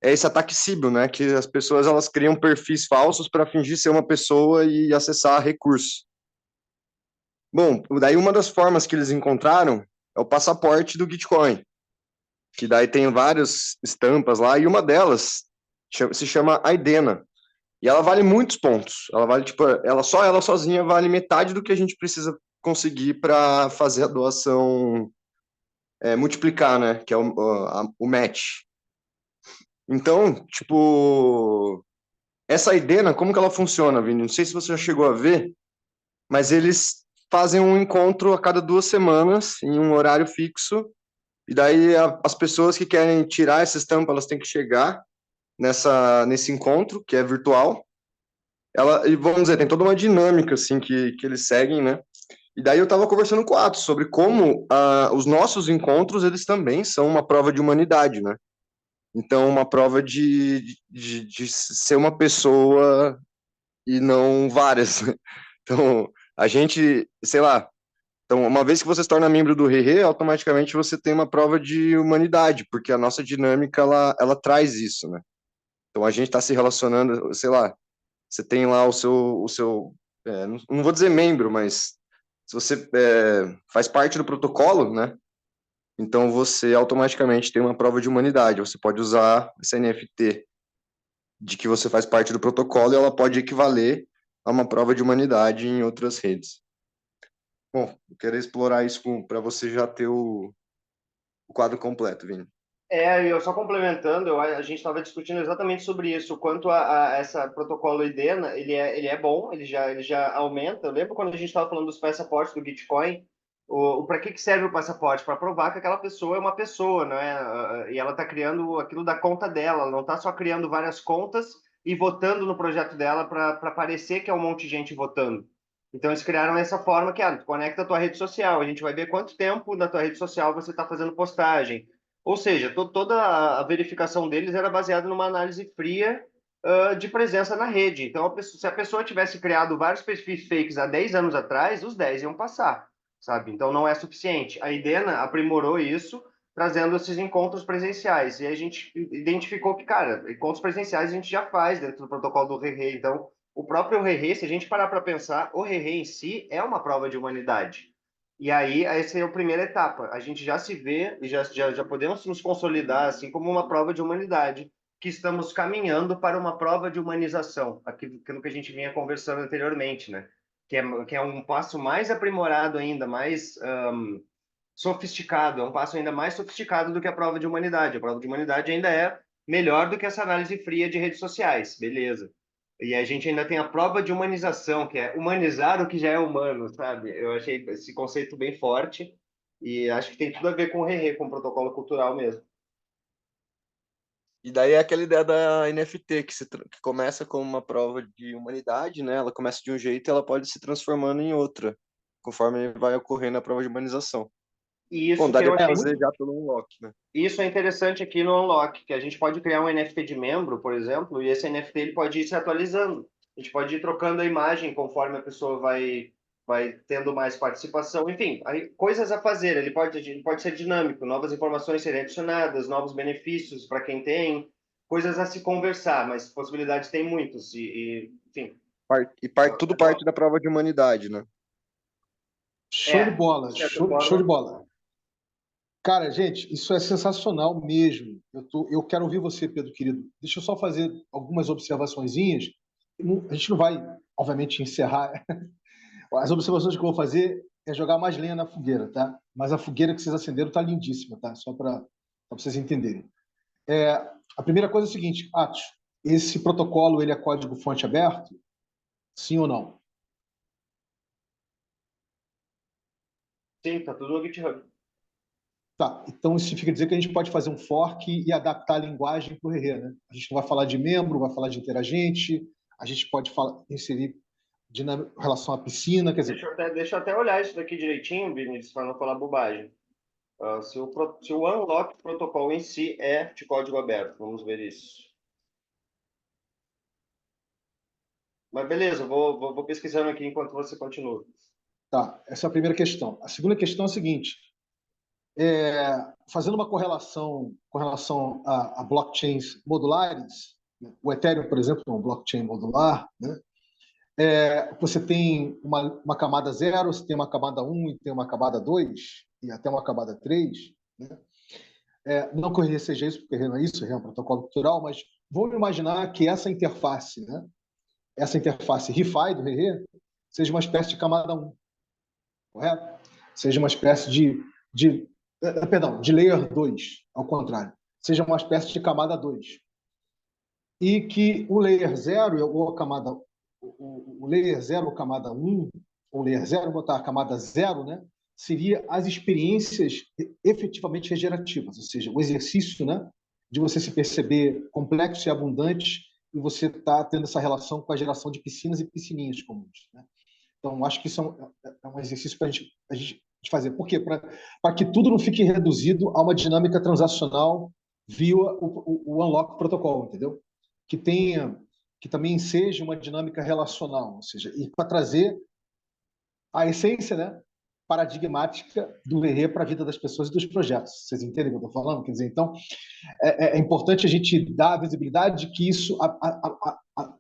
esse ataque síbil, né? Que as pessoas elas criam perfis falsos para fingir ser uma pessoa e acessar recursos. Bom, daí uma das formas que eles encontraram é o passaporte do Gitcoin, que daí tem várias estampas lá, e uma delas se chama Aidena. E ela vale muitos pontos. Ela vale, tipo, ela sozinha vale metade do que a gente precisa conseguir para fazer a doação multiplicar, né? Que é o match. Então, tipo, essa Aidena, como que ela funciona, Vini? Não sei se você já chegou a ver, mas eles fazem um encontro a cada 2 semanas, em um horário fixo, e daí as pessoas que querem tirar essa estampa, elas têm que chegar nesse encontro, que é virtual. E vamos dizer, tem toda uma dinâmica, assim, que eles seguem, né? E daí eu estava conversando com o Atos sobre como os nossos encontros, eles também são uma prova de humanidade, né? Então, uma prova de ser uma pessoa e não várias. Então, a gente, sei lá, então, uma vez que você se torna membro do Rerê, automaticamente você tem uma prova de humanidade, porque a nossa dinâmica, ela traz isso, né? Então, a gente está se relacionando, sei lá, você tem lá o seu não vou dizer membro, mas se você faz parte do protocolo, né? Então, você automaticamente tem uma prova de humanidade. Você pode usar essa NFT de que você faz parte do protocolo e ela pode equivaler a uma prova de humanidade em outras redes. Bom, eu quero explorar isso para você já ter o quadro completo, Vini. Eu só complementando, a gente estava discutindo exatamente sobre isso, quanto a essa protocolo IDENA, ele é bom, ele já aumenta. Eu lembro quando a gente estava falando dos passaportes do Bitcoin, para que serve o passaporte? Para provar que aquela pessoa é uma pessoa, não é? E ela está criando aquilo da conta dela, ela não está só criando várias contas e votando no projeto dela para parecer que é um monte de gente votando. Então eles criaram essa forma que, tu conecta a tua rede social, a gente vai ver quanto tempo na tua rede social você está fazendo postagem. Ou seja, toda a verificação deles era baseada numa análise fria de presença na rede. Então, se a pessoa tivesse criado vários perfis fakes há 10 anos atrás, os 10 iam passar, sabe? Então, não é suficiente. A Idena aprimorou isso, trazendo esses encontros presenciais. E a gente identificou que, cara, encontros presenciais a gente já faz dentro do protocolo do Rerê. Então, o próprio Rerê, se a gente parar para pensar, o Rerê em si é uma prova de humanidade. E aí, essa é a primeira etapa. A gente já se vê e já podemos nos consolidar assim como uma prova de humanidade, que estamos caminhando para uma prova de humanização, aquilo que a gente vinha conversando anteriormente, né? Que é um passo mais aprimorado ainda, mais sofisticado, é um passo ainda mais sofisticado do que a prova de humanidade. A prova de humanidade ainda é melhor do que essa análise fria de redes sociais, beleza. E a gente ainda tem a prova de humanização, que é humanizar o que já é humano, sabe? Eu achei esse conceito bem forte e acho que tem tudo a ver com o Rerê, com o protocolo cultural mesmo. E daí é aquela ideia da NFT, que começa como uma prova de humanidade, né? Ela começa de um jeito e ela pode se transformando em outra, conforme vai ocorrendo a prova de humanização. E isso Bom, que eu daria para achei fazer já pelo Unlock, né? Isso é interessante aqui no Unlock, que a gente pode criar um NFT de membro, por exemplo, e esse NFT ele pode ir se atualizando. A gente pode ir trocando a imagem conforme a pessoa vai tendo mais participação. Enfim, aí, coisas a fazer. Ele pode ser dinâmico, novas informações serem adicionadas, novos benefícios para quem tem, coisas a se conversar, mas possibilidades tem muitas. Enfim. Tudo parte da prova de humanidade, né? Show de bola, show de bola. Cara, gente, isso é sensacional mesmo. Eu quero ouvir você, Pedro, querido. Deixa eu só fazer algumas observações. A gente não vai, obviamente, encerrar As observações que eu vou fazer é jogar mais lenha na fogueira, tá? Mas a fogueira que vocês acenderam tá lindíssima, tá? Só para vocês entenderem. A primeira coisa é o seguinte, Atos, esse protocolo ele é código-fonte aberto? Sim ou não? Sim, tá tudo no GitHub. Tá, então isso significa dizer que a gente pode fazer um fork e adaptar a linguagem para o Rê, né? A gente não vai falar de membro, vai falar de interagente, a gente pode inserir em relação à piscina, quer dizer... Deixa eu até olhar isso daqui direitinho, Vinícius, para não falar bobagem. Se o Unlock Protocol em si é de código aberto, vamos ver isso. Mas beleza, vou pesquisando aqui enquanto você continua. Tá, essa é a primeira questão. A segunda questão é a seguinte, fazendo uma correlação com relação a blockchains modulares, né? O Ethereum, por exemplo, é um blockchain modular, né? Você tem uma camada 0, você tem uma camada 1 e tem uma camada 2 e até uma camada 3, né? Não que o RE seja isso, porque não é isso, é um protocolo cultural, mas vamos imaginar que essa interface, né? Essa interface ReFi do RE seja uma espécie de camada 1, correto? Seja uma espécie de layer 2, ao contrário. Seja uma espécie de camada 2. E que o layer 0 ou a camada o layer 0 ou camada 1, ou layer 0, vou botar a camada 0, né? Seria as experiências efetivamente regenerativas, ou seja, o exercício, né, de você se perceber complexo e abundante e você está tendo essa relação com a geração de piscinas e piscininhas comuns, né? Então, acho que isso é um exercício para a gente fazer. Por quê? Para que tudo não fique reduzido a uma dinâmica transacional via o Unlock Protocol, entendeu? Que também seja uma dinâmica relacional, ou seja, e para trazer a essência, né, paradigmática do RE para a vida das pessoas e dos projetos. Vocês entendem o que eu estou falando? Quer dizer, então, é importante a gente dar a visibilidade de que isso,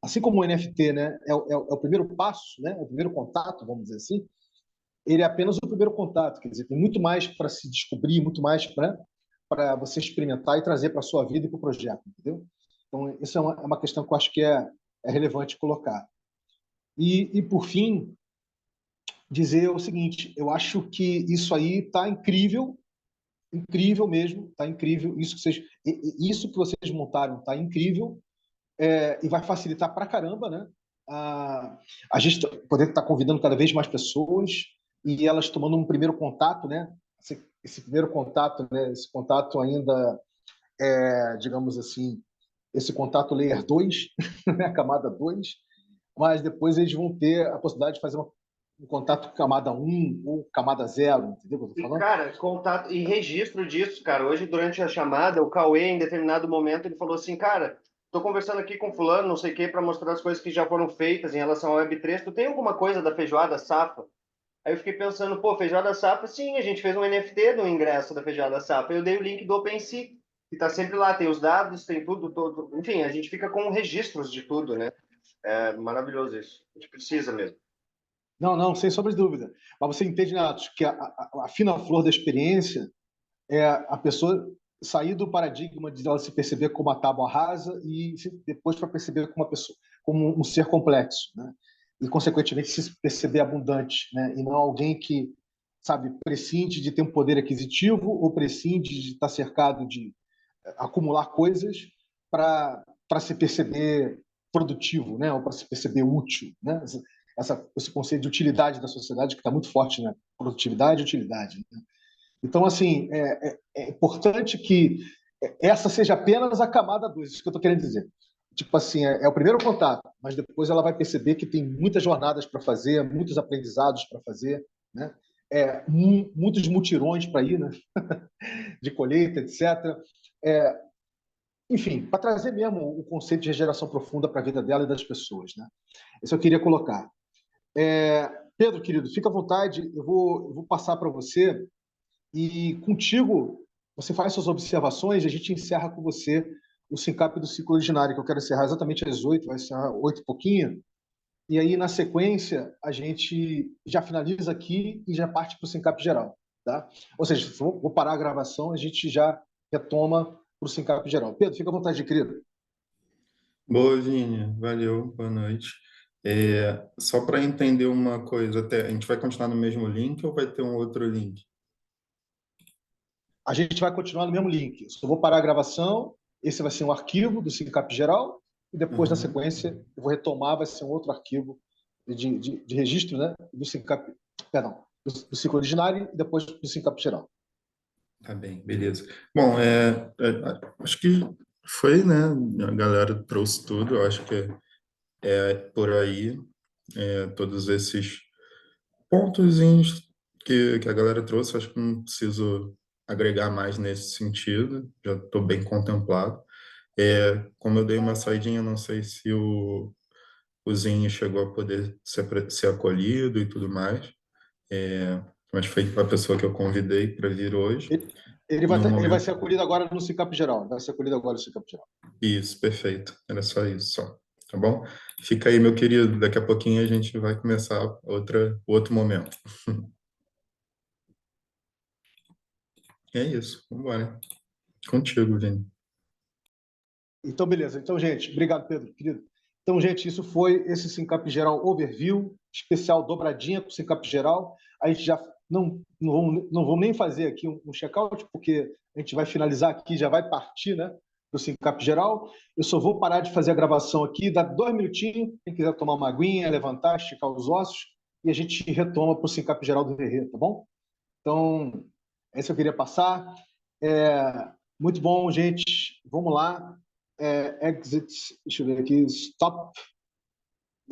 assim como o NFT, né, é o primeiro passo, né, é o primeiro contato, vamos dizer assim, ele é apenas o primeiro contato, quer dizer, tem muito mais para se descobrir, muito mais para você experimentar e trazer para a sua vida e para o projeto, entendeu? Então, isso é uma questão que eu acho que é relevante colocar. E, por fim, dizer o seguinte, eu acho que isso aí está incrível, incrível mesmo, está incrível, isso que vocês montaram está incrível, e vai facilitar para caramba, né? A gente poder estar convidando cada vez mais pessoas e elas tomando um primeiro contato, né? Esse primeiro contato, né? Esse contato ainda, digamos assim, esse contato layer 2, né? Camada 2, mas depois eles vão ter a possibilidade de fazer um contato camada 1 ou camada 0, entendeu o que eu tô falando? Cara, contato e registro disso, cara. Hoje, durante a chamada, o Cauê, em determinado momento, ele falou assim, cara, tô conversando aqui com fulano, não sei o quê, para mostrar as coisas que já foram feitas em relação ao Web3. Tu tem alguma coisa da feijoada Safra? Aí eu fiquei pensando, pô, feijoada Safra, sim, a gente fez um NFT do ingresso da feijoada Safra. Eu dei o link do OpenSea, que tá sempre lá, tem os dados, tem tudo, todo. Enfim, a gente fica com registros de tudo, né? É maravilhoso isso. A gente precisa mesmo. Não, sem sombra de dúvida. Mas você entende, Nath, que a fina flor da experiência é a pessoa sair do paradigma de ela se perceber como uma tábua rasa e depois para perceber como uma pessoa, como um ser complexo, né? E consequentemente se perceber abundante, né? E não alguém que, sabe, prescinde de ter um poder aquisitivo ou prescinde de estar cercado de acumular coisas para se perceber produtivo, né? Ou para se perceber útil, né? Esse conceito de utilidade da sociedade que está muito forte, né? Produtividade e utilidade, né? Então, assim, é importante que essa seja apenas a camada 2, isso que eu estou querendo dizer. Tipo assim, é o primeiro contato, mas depois ela vai perceber que tem muitas jornadas para fazer, muitos aprendizados para fazer, né? Muitos mutirões para ir, né? De colheita, etc. Enfim, para trazer mesmo o conceito de regeneração profunda para a vida dela e das pessoas, né? Isso eu queria colocar. Pedro, querido, fica à vontade, eu vou passar para você e contigo você faz suas observações e a gente encerra com você o Sincap do ciclo ordinário, que eu quero encerrar exatamente às 8, vai encerrar 8 e pouquinho, e aí na sequência a gente já finaliza aqui e já parte para o Sincap geral, tá? Ou seja, vou parar a gravação, a gente já retoma para o Sincap geral. Pedro, fica à vontade, querido. Boa, Vini. Valeu, boa noite. Só para entender uma coisa, a gente vai continuar no mesmo link ou vai ter um outro link? A gente vai continuar no mesmo link. Eu só vou parar a gravação, esse vai ser um arquivo do SINCAP geral, e depois, na sequência, eu vou retomar, vai ser um outro arquivo de registro, né, do SINCAP, perdão, do ciclo ordinário e depois do SINCAP geral. Tá bem, beleza. Bom, acho que foi, né? A galera trouxe tudo, eu acho que é por aí, todos esses pontos que a galera trouxe, acho que não preciso agregar mais nesse sentido, já estou bem contemplado. Como eu dei uma saidinha, não sei se o Zinho chegou a poder ser acolhido e tudo mais, mas foi a pessoa que eu convidei para vir hoje. Ele No vai momento. ser acolhido agora no SINCAP geral. Vai ser acolhido agora no SINCAP geral. Isso, perfeito. Era só isso, só. Tá bom? Fica aí, meu querido. Daqui a pouquinho a gente vai começar outro momento. É isso. Vamos embora. Contigo, Vini. Então, beleza. Então, gente, obrigado, Pedro, querido. Então, gente, isso foi esse SINCAP geral overview, especial dobradinha com o SINCAP geral. A gente já não vamos nem fazer aqui um check-out, porque a gente vai finalizar aqui, já vai partir, né, do SINCAP geral. Eu só vou parar de fazer a gravação aqui, dá 2 minutinhos, quem quiser tomar uma aguinha, levantar, esticar os ossos, e a gente retoma para o SINCAP geral do VRE, tá bom? Então, esse eu queria passar. Muito bom, gente. Vamos lá. Exit, deixa eu ver aqui, stop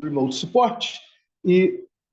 remote support, e